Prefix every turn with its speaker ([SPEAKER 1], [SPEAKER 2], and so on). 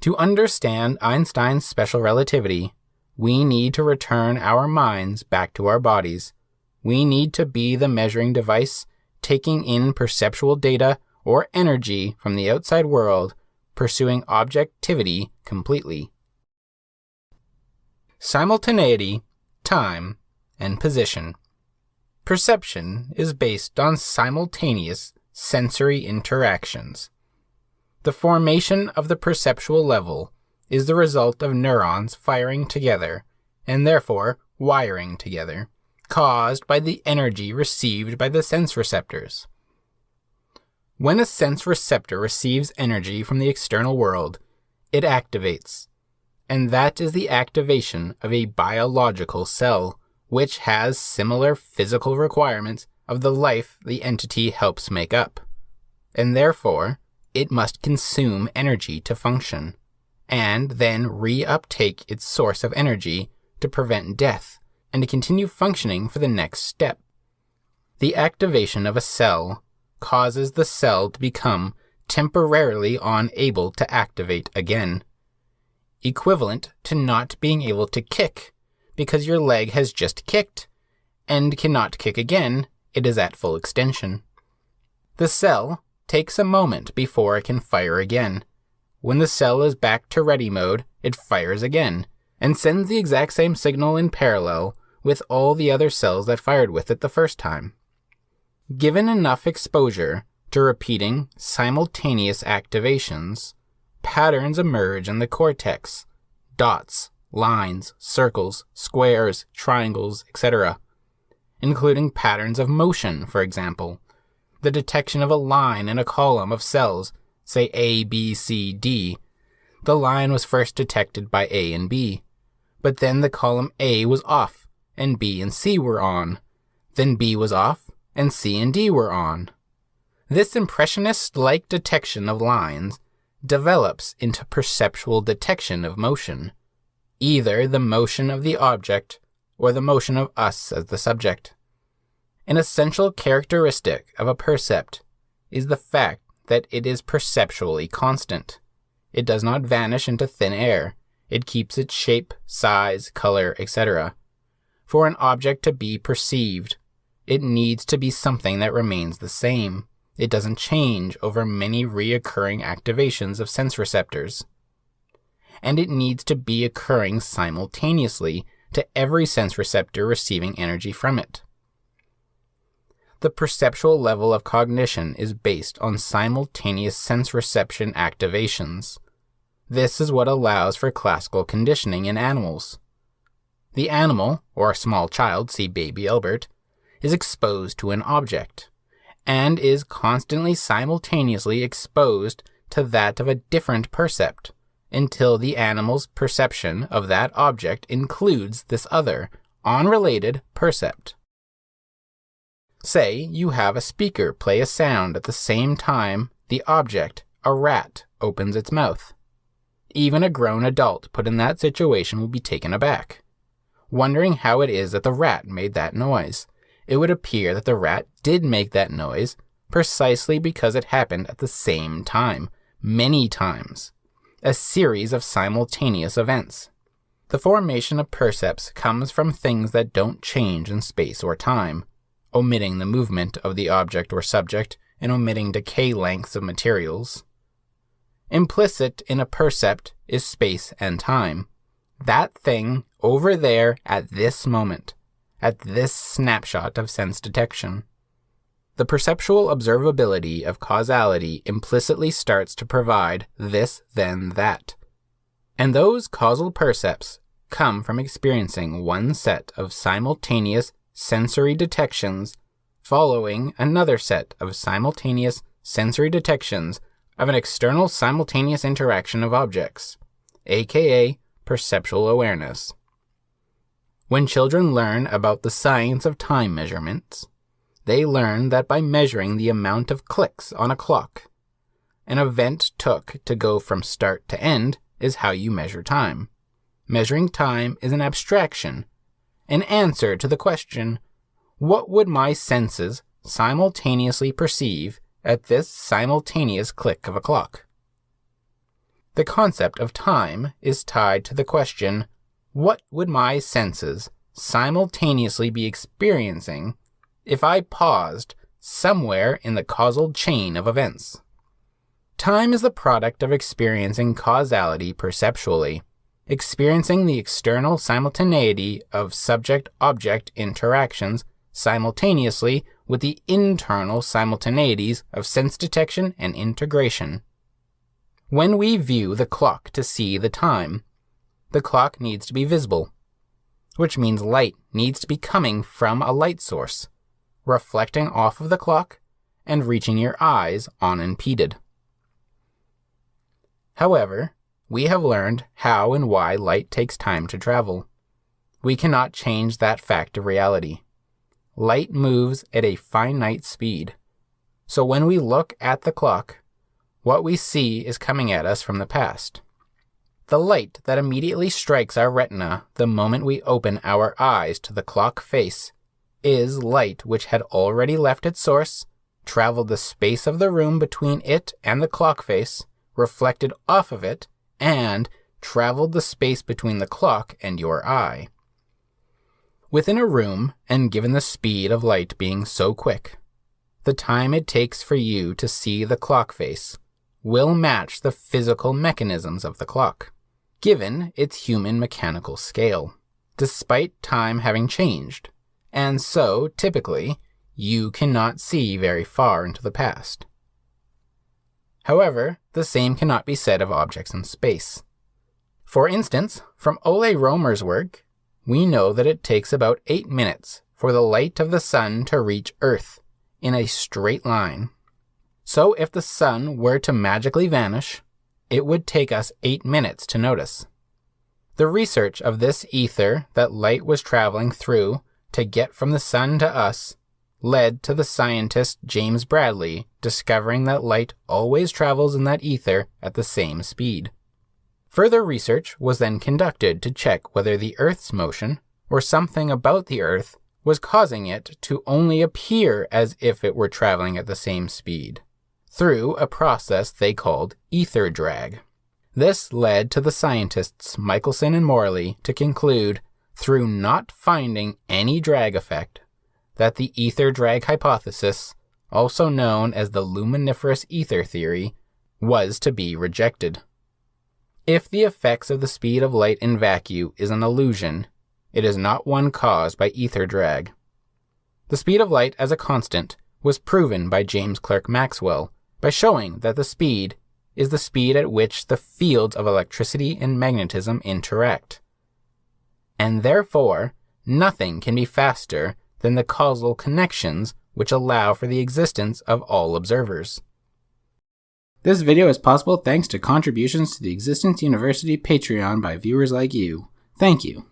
[SPEAKER 1] To understand Einstein's special relativity, we need to return our minds back to our bodies. We need to be the measuring device, taking in perceptual data or energy from the outside world, pursuing objectivity completely. Simultaneity, time, and position. Perception is based on simultaneous sensory interactions. The formation of the perceptual level is the result of neurons firing together, and therefore wiring together, caused by the energy received by the sense receptors. When a sense receptor receives energy from the external world, it activates, and that is the activation of a biological cell, which has similar physical requirements of the life the entity helps make up, and therefore it must consume energy to function, and then reuptake its source of energy to prevent death and to continue functioning for the next step. The activation of a cell causes the cell to become temporarily unable to activate again, equivalent to not being able to kick because your leg has just kicked and cannot kick again, it is at full extension. The cell takes a moment before it can fire again. When the cell is back to ready mode, it fires again, and sends the exact same signal in parallel with all the other cells that fired with it the first time. Given enough exposure to repeating simultaneous activations, patterns emerge in the cortex, dots, lines, circles, squares, triangles, etc., including patterns of motion, for example. The detection of a line in a column of cells, say A, B, C, D. The line was first detected by A and B, but then the column A was off, and B and C were on. Then B was off, and C and D were on. This impressionist-like detection of lines develops into perceptual detection of motion, either the motion of the object or the motion of us as the subject. An essential characteristic of a percept is the fact that it is perceptually constant. It does not vanish into thin air. It keeps its shape, size, color, etc. For an object to be perceived, it needs to be something that remains the same. It doesn't change over many reoccurring activations of sense receptors. And it needs to be occurring simultaneously to every sense receptor receiving energy from it. The perceptual level of cognition is based on simultaneous sense reception activations. This is what allows for classical conditioning in animals. The animal, or a small child, see baby Albert, is exposed to an object, and is constantly simultaneously exposed to that of a different percept, until the animal's perception of that object includes this other, unrelated percept. Say you have a speaker play a sound at the same time the object, a rat, opens its mouth. Even a grown adult put in that situation will be taken aback, wondering how it is that the rat made that noise. It would appear that the rat did make that noise precisely because it happened at the same time, many times, a series of simultaneous events. The formation of percepts comes from things that don't change in space or time, omitting the movement of the object or subject and omitting decay lengths of materials. Implicit in a percept is space and time. That thing over there at this moment, at this snapshot of sense detection. The perceptual observability of causality implicitly starts to provide this, then that. And those causal percepts come from experiencing one set of simultaneous sensory detections following another set of simultaneous sensory detections of an external simultaneous interaction of objects, aka perceptual awareness. When children learn about the science of time measurements, they learn that by measuring the amount of clicks on a clock an event took to go from start to end is how you measure time. Measuring time is an abstraction, an answer to the question, what would my senses simultaneously perceive at this simultaneous click of a clock? The concept of time is tied to the question, what would my senses simultaneously be experiencing if I paused somewhere in the causal chain of events? Time is the product of experiencing causality perceptually, experiencing the external simultaneity of subject-object interactions simultaneously with the internal simultaneities of sense detection and integration. When we view the clock to see the time, the clock needs to be visible, which means light needs to be coming from a light source, reflecting off of the clock and reaching your eyes unimpeded. However, we have learned how and why light takes time to travel. We cannot change that fact of reality. Light moves at a finite speed. So when we look at the clock, what we see is coming at us from the past. The light that immediately strikes our retina the moment we open our eyes to the clock face is light which had already left its source, traveled the space of the room between it and the clock face, reflected off of it, and traveled the space between the clock and your eye. Within a room, and given the speed of light being so quick, the time it takes for you to see the clock face will match the physical mechanisms of the clock, given its human mechanical scale, despite time having changed, and so, typically, you cannot see very far into the past. However, the same cannot be said of objects in space. For instance, from Ole Romer's work, we know that it takes about 8 minutes for the light of the sun to reach Earth in a straight line. So if the sun were to magically vanish, it would take us 8 minutes to notice. The research of this ether that light was traveling through to get from the sun to us led to the scientist James Bradley discovering that light always travels in that ether at the same speed. Further research was then conducted to check whether the Earth's motion, or something about the Earth, was causing it to only appear as if it were traveling at the same speed, through a process they called ether drag. This led to the scientists Michelson and Morley to conclude, through not finding any drag effect, that the ether drag hypothesis, also known as the luminiferous ether theory, was to be rejected. If the effects of the speed of light in vacuum is an illusion, it is not one caused by ether drag. The speed of light as a constant was proven by James Clerk Maxwell by showing that the speed is the speed at which the fields of electricity and magnetism interact. And therefore, nothing can be faster than the causal connections which allow for the existence of all observers. This video is possible thanks to contributions to the Existence University Patreon by viewers like you. Thank you.